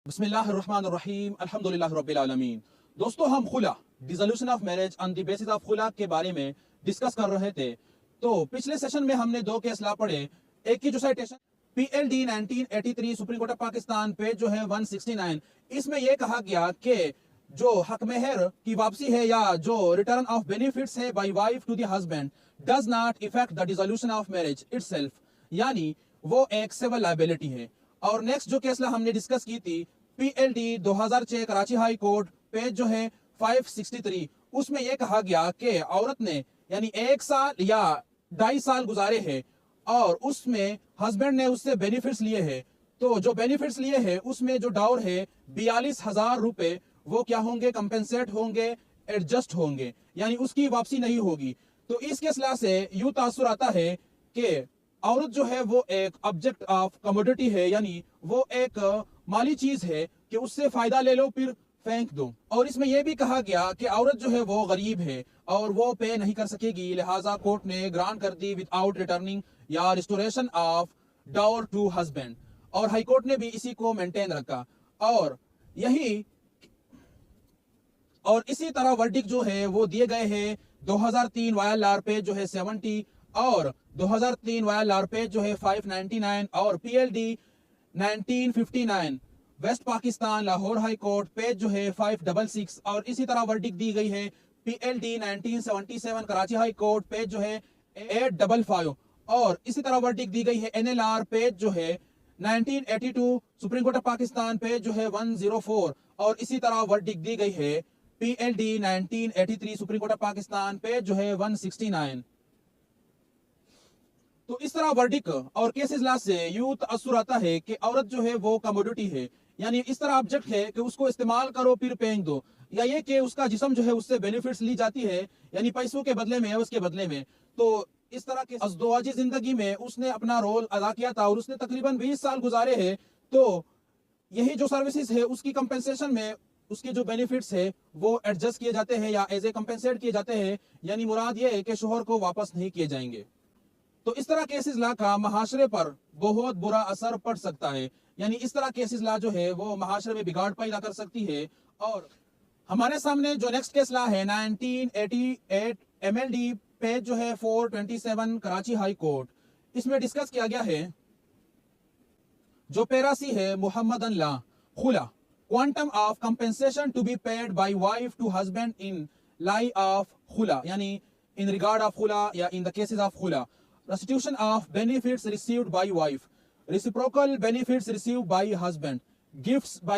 बिस्मिल्लाहिर्रहमानिर्रहीम अल्हम्दुलिल्लाहि रब्बिल आलमीन। दोस्तों, हम खुला dissolution of marriage on the basis of खुला के बारे में डिस्कस कर रहे थे। तो पिछले सेशन में हमने दो केस ला पढ़े। एक की जो citation PLD 1983 supreme court of Pakistan page जो है 169, इसमें यह कहा गया कि जो हक मेहर की वापसी है या जो रिटर्न ऑफ बेनिफिट्स है by wife to the husband does not affect the dissolution of marriage itself, यानी वो एक सिविल लायबिलिटी है। और नेक्स्ट जो केस हमने डिस्कस की थी PLD 2006 Karachi high court page जो है 563, उसमें यह कहा गया कि औरत ने यानी 1 साल या 2.5 साल गुजारे हैं और उसमें हस्बैंड ने उससे बेनिफिट्स लिए हैं। तो जो बेनिफिट्स लिए हैं उसमें जो डाउर है 42,000 रुपए, वो क्या होंगे? कंपेंसेट होंगे, एडजस्ट होंगे, यानी उसकी वापसी नहीं होगी। तो इस केसला से यूं तासुर आता है कि औरत जो है वो एक ऑब्जेक्ट ऑफ कमोडिटी है, यानी वो एक माली चीज है कि उससे फायदा ले लो फिर फेंक दो। और इसमें यह भी कहा गया कि औरत जो है वो गरीब है और वो पे नहीं कर सकेगी, लिहाजा कोर्ट ने ग्रांट कर दी विदाउट रिटर्निंग या रिस्टोरेशन ऑफ डाउर टू हस्बैंड। और हाई कोर्ट ने भी इसी को मेंटेन रखा। और इसी तरह वर्डिक्ट जो है वो दिए गए हैं 2003 वायल लार पेज जो है 70 और 2003 वायल लार पेज जो है 599 और PLD 1959 West Pakistan Lahore high court page जो है 566। और इसी तरह वर्डिक्ट दी गई है PLD 1977 Karachi high court page जो है 855। और इसी तरह वर्डिक्ट दी गई है NLR पेज जो है 1982 supreme court of Pakistan page जो है 104। और इसी तरह वर्डिक्ट दी गई है PLD 1983 supreme court of Pakistan page जो है 169। तो इस तरह वर्डिक और केसेस ला से यूं तासुर आता है कि औरत जो है वो कमोडिटी है, यानी इस तरह ऑब्जेक्ट है कि उसको इस्तेमाल करो फिर फेंक दो, या ये कि उसका जिस्म जो है उससे बेनिफिट्स ली जाती है, यानी पैसों के बदले में, उसके बदले में। तो इस तरह के अज़दवाजी जिंदगी में उसने अपना रोल अदा किया था और उसने तकरीबन 20 साल गुजारे हैं। तो यही जो सर्विसेज है उसकी कंपेंसेशन में उसके जो बेनिफिट्स है वो एडजस्ट किए जाते हैं या एज ए कंपेंसेट किए जाते हैं, यानी मुराद ये है कि शोहर को वापस नहीं किए जाएंगे। तो इस तरह केसेस ला का महाशरे पर बहुत बुरा असर पड़ सकता है, यानी इस तरह केसेस ला जो है वो महाशरे में बिगाड़ पैदा कर सकती है। और हमारे सामने जो नेक्स्ट केस ला है 1988 MLD पेज जो है 427 कराची हाई कोर्ट, इसमें डिस्कस किया गया है जो पेरासी है Muhammadan law khula quantum of compensation to be paid by wife to husband in lieu of khula, यानी इन रिगार्ड ऑफ खुला या in the cases of khula, restitution of benefits received by wife, reciprocal benefits received by husband, gifts by